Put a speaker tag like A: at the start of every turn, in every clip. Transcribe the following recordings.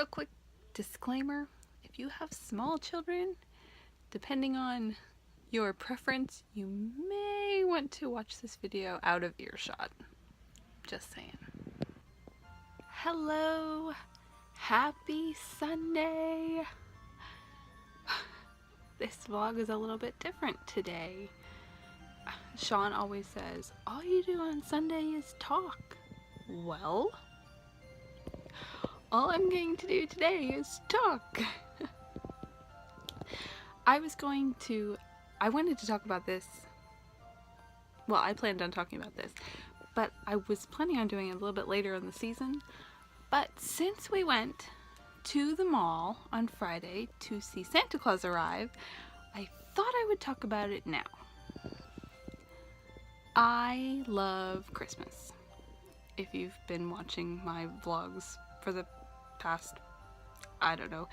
A: real quick disclaimer, if you have small children, depending on your preference, you may want to watch this video out of earshot. Just saying. Hello, happy Sunday. This vlog is a little bit different today. Sean always says, all you do on Sunday is talk. Well, all I'm going to do today is talk. I wanted to talk about this. Well, I planned on talking about this, but I was planning on doing it a little bit later in the season. But since we went to the mall on Friday to see Santa Claus arrive, I thought I would talk about it now. I love Christmas. If you've been watching my vlogs for the past, I don't know,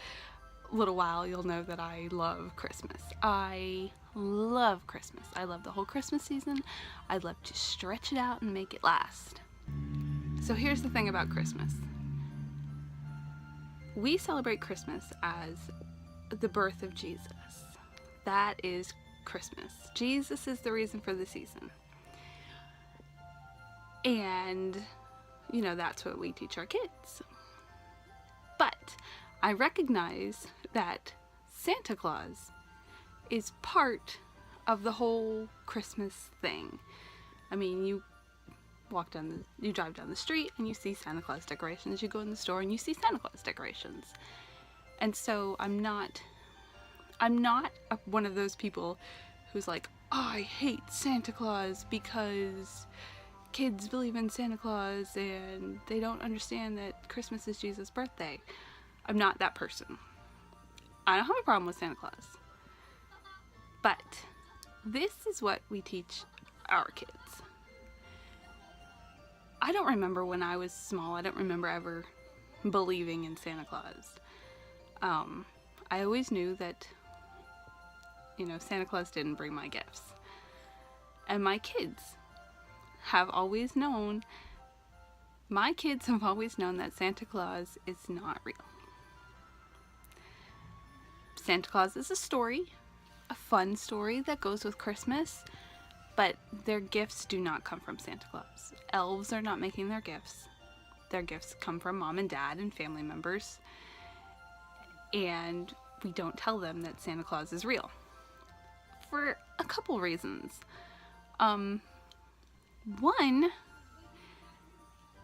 A: little while, you'll know that I love Christmas. I love Christmas. I love the whole Christmas season. I love to stretch it out and make it last. So here's the thing about Christmas. We celebrate Christmas as the birth of Jesus. That is Christmas. Jesus is the reason for the season. And, you know, that's what we teach our kids. But I recognize that Santa Claus is part of the whole Christmas thing. I mean, you drive down the street and you see Santa Claus decorations. You go in the store and you see Santa Claus decorations. And so I'm not one of those people who's like, oh, I hate Santa Claus because kids believe in Santa Claus and they don't understand that Christmas is Jesus' birthday. I'm not that person. I don't have a problem with Santa Claus. But this is what we teach our kids. I don't remember when I was small, I don't remember ever believing in Santa Claus. I always knew that, you know, Santa Claus didn't bring my gifts. And my kids have always known that Santa Claus is not real. Santa Claus is a story, a fun story that goes with Christmas, but their gifts do not come from Santa Claus. Elves are not making their gifts. Their gifts come from mom and dad and family members, and we don't tell them that Santa Claus is real. For a couple reasons. One,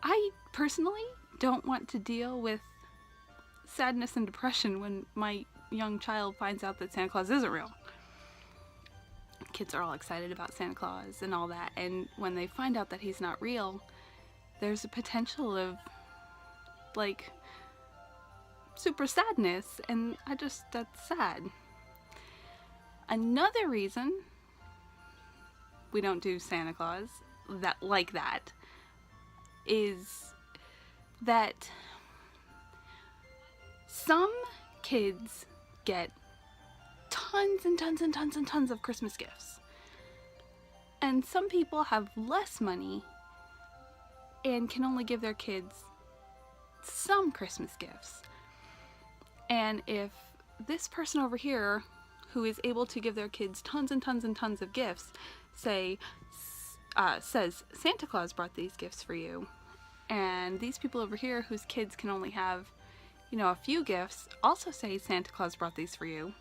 A: I personally don't want to deal with sadness and depression when my young child finds out that Santa Claus isn't real. Kids are all excited about Santa Claus and all that, and when they find out that he's not real, there's a potential of, like, super sadness, and that's sad. Another reason we don't do Santa Claus like that is that some kids get tons and tons and tons and tons of Christmas gifts, and some people have less money and can only give their kids some Christmas gifts. And if this person over here who is able to give their kids tons and tons and tons of gifts says Santa Claus brought these gifts for you, and these people over here whose kids can only have, you know, a few gifts also say Santa Claus brought these for you,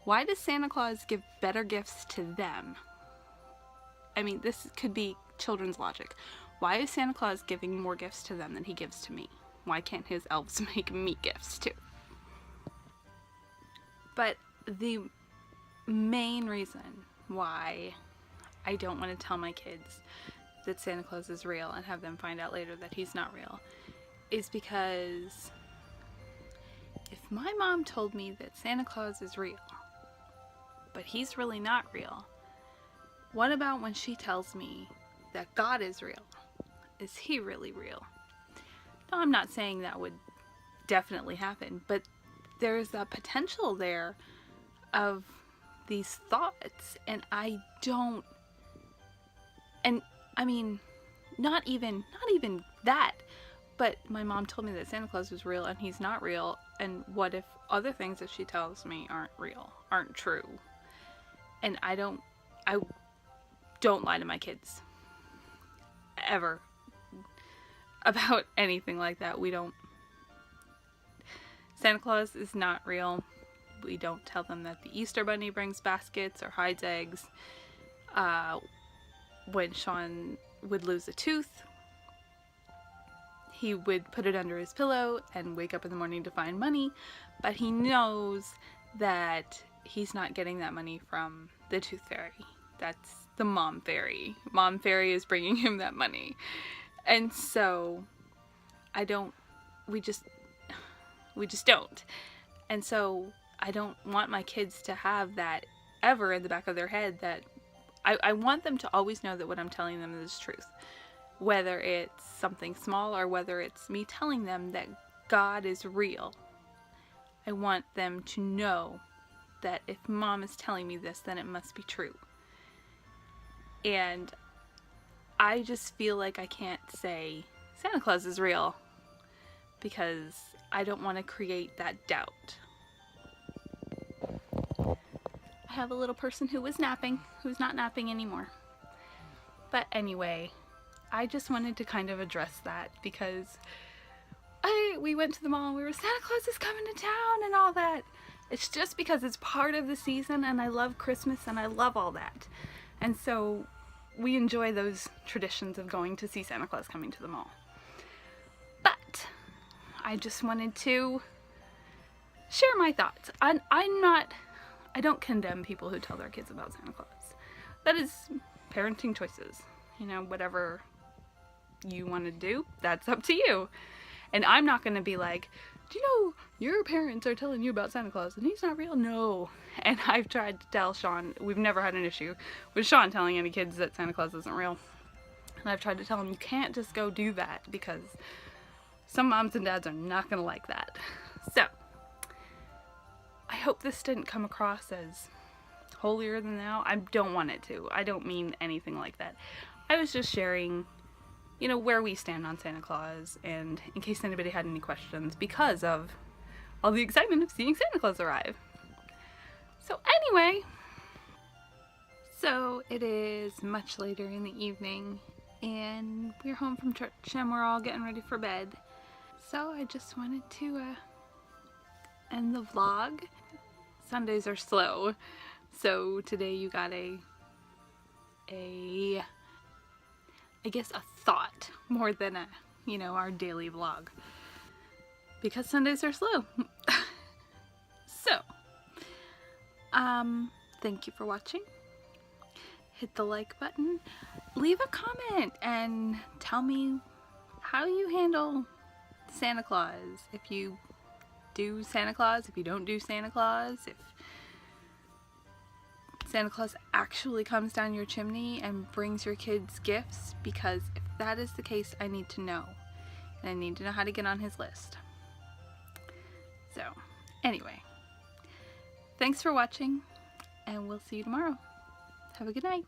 A: why does Santa Claus give better gifts to them? I mean, this could be children's logic. Why is Santa Claus giving more gifts to them than he gives to me? Why can't his elves make me gifts too? But the main reason why I don't want to tell my kids that Santa Claus is real and have them find out later that he's not real is because if my mom told me that Santa Claus is real, but he's really not real, what about when she tells me that God is real? Is he really real? No, I'm not saying that would definitely happen, but there's that potential there of these thoughts, and I mean, not even that, but my mom told me that Santa Claus was real and he's not real. And what if other things that she tells me aren't real, aren't true? And I don't lie to my kids. Ever. About anything like that. Santa Claus is not real. We don't tell them that the Easter Bunny brings baskets or hides eggs. When Sean would lose a tooth, he would put it under his pillow and wake up in the morning to find money, but he knows that he's not getting that money from the tooth fairy. That's the mom fairy. Mom fairy is bringing him that money. And so we just don't. And so I don't want my kids to have that ever in the back of their head, that I want them to always know that what I'm telling them is truth. Whether it's something small or whether it's me telling them that God is real. I want them to know that if mom is telling me this, then it must be true. And I just feel like I can't say Santa Claus is real because I don't want to create that doubt. I have a little person who was napping, who's not napping anymore. But anyway, I just wanted to kind of address that because we went to the mall and we were, Santa Claus is coming to town and all that. It's just because it's part of the season and I love Christmas and I love all that. And so we enjoy those traditions of going to see Santa Claus coming to the mall. But I just wanted to share my thoughts. I don't condemn people who tell their kids about Santa Claus. That is parenting choices. You know, whatever you want to do, that's up to you. And I'm not going to be like, do you know your parents are telling you about Santa Claus and he's not real? No. And I've tried to tell Sean, we've never had an issue with Sean telling any kids that Santa Claus isn't real. And I've tried to tell him, you can't just go do that because some moms and dads are not going to like that. So, I hope this didn't come across as holier than thou. I don't want it to. I don't mean anything like that. I was just sharing, you know, where we stand on Santa Claus, and in case anybody had any questions, because of all the excitement of seeing Santa Claus arrive. So anyway, so it is much later in the evening, and we're home from church, and we're all getting ready for bed. So I just wanted to end the vlog. Sundays are slow, so today you got I guess a thought more than our daily vlog, because Sundays are slow. So thank you for watching. Hit the like button, leave a comment, and tell me how you handle Santa Claus. If you do Santa Claus, if you don't do Santa Claus, if Santa Claus actually comes down your chimney and brings your kids gifts, because if that is the case, I need to know. And I need to know how to get on his list. So, anyway, thanks for watching, and we'll see you tomorrow. Have a good night.